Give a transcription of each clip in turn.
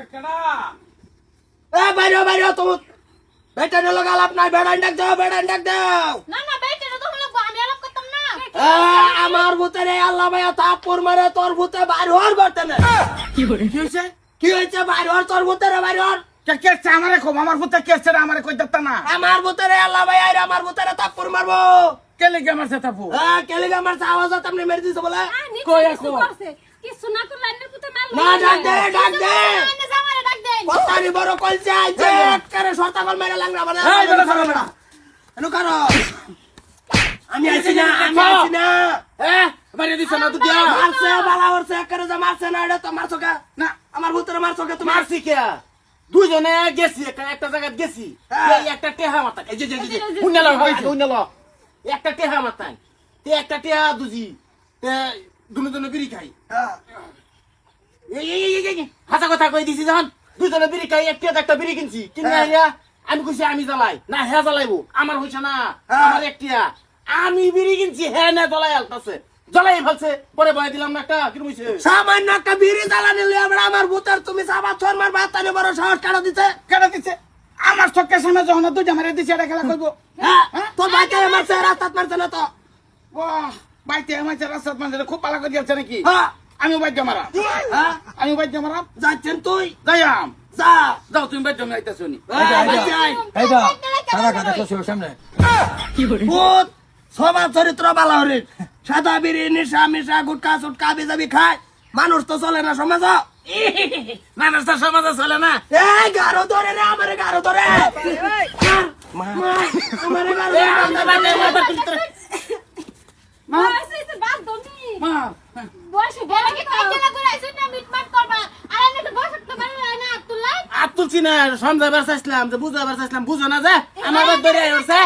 কেডা এ বাইরে তো বেটা নে লগা আলাপ নাই বেড়ান ডাক দাও না না বেটা তো হলো আমি আলাপ করতাম না আমার ভূতেরে আল্লাহ ভাইয়া থাপ্পর মারে তোর ভূতে বাইর হওয়ার করতে না কি হইছে কি হয়েছে বাইর হওয়ার তোর ভূতেরে বাইর হওয়ার কেছে আমারে কম আমার পুতে কেছে আমারে কই দত্তা না আমার ভূতেরে আল্লাহ ভাইয়া আমার ভূতেরে থাপ্পর মারবো কেলে গে মারছে তাপু কেলিগা মারছে আওয়াজ আপনি মেরে দিছে বলে কই আছো কি সুনা করে লাইনের পুতে মারলো না ডাক দে আইনে জামারে ডাক দে কতানি বড় কলছে আইছে করে শর্তা কল মেরে লাগরা মানে এই বেটা বেটা এনো কারো আমি আইছি না বাইরে দিছ না তুই দিয়া মারছে বালা ওরছে করে যা মারছে না এটা তো মারছো কে না আমার ভূতেরে মারছো কে তুমি মারছি কে দুইজনে গেছি একটা জায়গা গেছি এই একটা টেহা মাথা এই যে উন্নালা হইছে উন্নালা একটা টেহা মাথায় তে একটা টেহা দুজি তে দুনো বিড়ি খাই এই হাসা কথা কই দিছি যখন দুজনে বিড়ি খাই একটা বিড়ি কিনছি কিনে আইয়া আমি কইছি আমি জ্বালাই না হে জ্বালাইবো আমার হইছে না আমার একটিয়া আমি বিড়ি কিনছি হে না জ্বালাই আলতাছে জ্বালাই ফেলছে পরে বয় দিলাম না একটা কি হইছে সামান্য একটা বিড়ি জ্বালানি লই আমরা আমার ভূতের তুমি সাবা ছর মার বাতানে বড় সাহস কাটা দিতে কেন দিছে আমার চোখের সামনে যখন দুইটা মারে দিছে এটা খেলা করবো তোর ভাইকে মারছে রাস্তাত মারছে না তো বাহ বাইতে আমাকে রাস্তাত মারছে খুব ভালো করে যাচ্ছে নাকি হ্যাঁ আমি বাইতে মারা আমি বাইতে মারা যাচ্ছেন তুই যাইয়াম যা যাও তুমি বাইতে আইতাছো নি ভূত সবার চরিত্র ভালো হরে সাদা বিড়ি নিশা মিশা গুটকা সুটকা বিজাবি খায় মানুষ তো চলে না সমাজ মানুষ তো সমাজে চলে না এই গারো ধরে রে আমারে গারো ধরে আমারে গারো বয়সে বাদ দনি মা বয়সে বড় কি কাজলা করে আইছ না মিটমাট করবা আর আমি তো বয়স তো মানে না আব্দুল্লাহ আতুলছি না সমঝাবার চাইছিলাম যে বুঝাবার চাইছিলাম বুঝো না যে আমার বাদ ধরে আইছে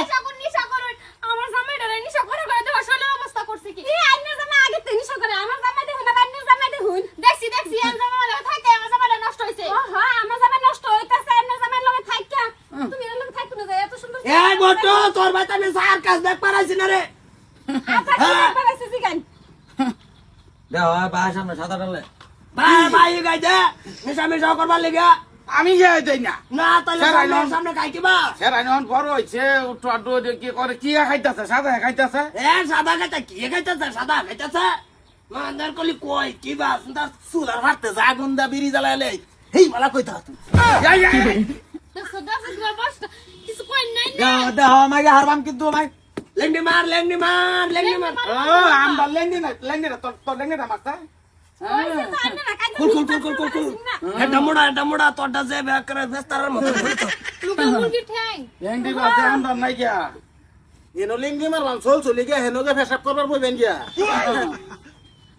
নিশা করুন আমার জামাইটা নিশা করে তো আসলে অবস্থা করছে কি এই আইনের জামাই আগে তো নিশা করে আমার জামাই দেখুন না আইনের জামাই দেখুন দেখছি আর জামাই লাগে থাকে আমার জামাইটা নষ্ট হইছে ও হ্যাঁ আমার জামাই নষ্ট হইতাছে আইনের জামাই লগে থাইকা তুমি এর লগে থাইকো না এত সুন্দর এই বটো তোর ভাইটা আমি সার কাজ দেখ পারাইছি না রে আচ্ছা কি পারাইছে জিগান ভাই গাই দে মিশা মিশা করবার লেগে আমি যাই দেই না না তাহলে সামনে খাই কিবা সেরা নন বড় হইছে উঠো আড্ডো কি করে কি খাইতাছে সাদা খাইতাছে সাদা খাইতে কি খাইতেছে সাদা খাইতেছে মান্দার কলি কই কিবা সুন্দর সুলার হাতে জাগুন্দা বিড়ি জ্বালাইলে হেই মালা কইতা তুই কিছু কই নাই দেহ আমাকে হারবাম কিন্তু ভাই লেংডি মার ও আমরা লেঙ্গি না তোর লেঙ্গি না মারতা কুল এটা মোড়া তোরটা যে ব্যাক করে বেস্তারের মতো মুরগি ঠ্যাং লেঙ্গি বাজে আমরা নাই গিয়া এনো লেঙ্গি মারলাম চলে গিয়া হেনো গে ফেসাব করবার বইবেন গিয়া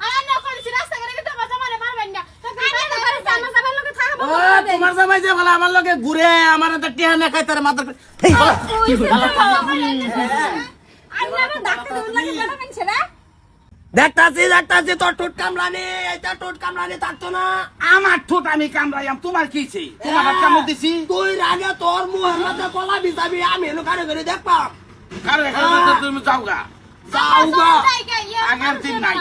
আর না কইছি রাস্তা করে তো আমার জামাইরে মারবেন না তো গাড়ি না করে আমার জামাইর লগে থাকবো ও তোমার জামাই যে বলে আমার লগে ঘুরে আমার তো টিহা না খাই তার মাথা হেই আইনা ডাক্তার লাগে বড় মেনছে না দেখতাছি তোর ঠোঁট কামলানি এটা ঠোঁট কামলানি থাকতো না আমার ঠোঁট আমি কামড়াইয়াম তোমার কি ছে তোমার কামড় দিছি তুই রাগে তোর মুহের মধ্যে কলা বিছাবি আমি এলো কারে করে দেখপাম কারে তুমি যাওগা যাওগা আগের দিন নাই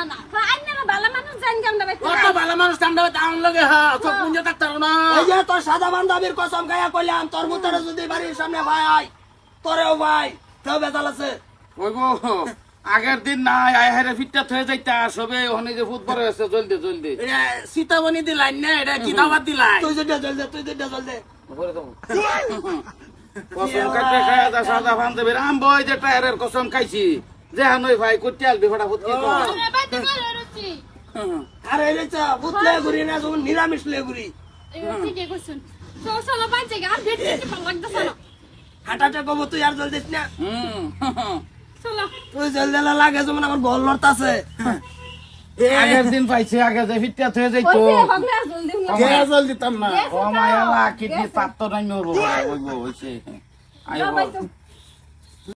আইনা ভালো মানুষ জান কেমন ভাই কত ভালো মানুষ কামড়া তাউন লগে হ্যাঁ তো পুঞ্জে ডাক্তার না এই যে তোর সাদা বান্ধবীর কসম গায়া কইলাম তোর মুতারে যদি বাড়ির সামনে ভাই আই তোরেও ভাই কেউ বেজাল আছে ওই গো আগের দিন নাই আয় হারে ফিটটা হয়ে যাইতা সবে ওখানে যে ফুটবল আছে জলদি এটা সীতাবনি দিলাইন না এটা কি দাওয়াত দিলাই তুই যেটা জল দে কসম কাটে খায়া দা সাদা ফান্দে রাম বই যে টায়ারের কসম খাইছি যে হানই ভাই কুটিয়াল বিফড়া ফুটকি তো আমরা বাইতে মারে রুচি আরে রে চা বুতলে ঘুরি না যখন নিরামিষ লে ঘুরি ঠিকই কইছুন চলো বাঁচে গা ভেট কি ভালো লাগতেছ না হাঁটাটা কব তুই আর জল দিস না চলো তুই জল দিলে লাগে যেমন আমার গল লড়তাছে আগের দিন পাইছি আগে যে ফিটটা হয়ে যাইতো ওই হগলে জলদি কে জল দিতাম না ও মায়ালা কিডনি পাত্র নাই নরবো ওই গো হইছে আইবো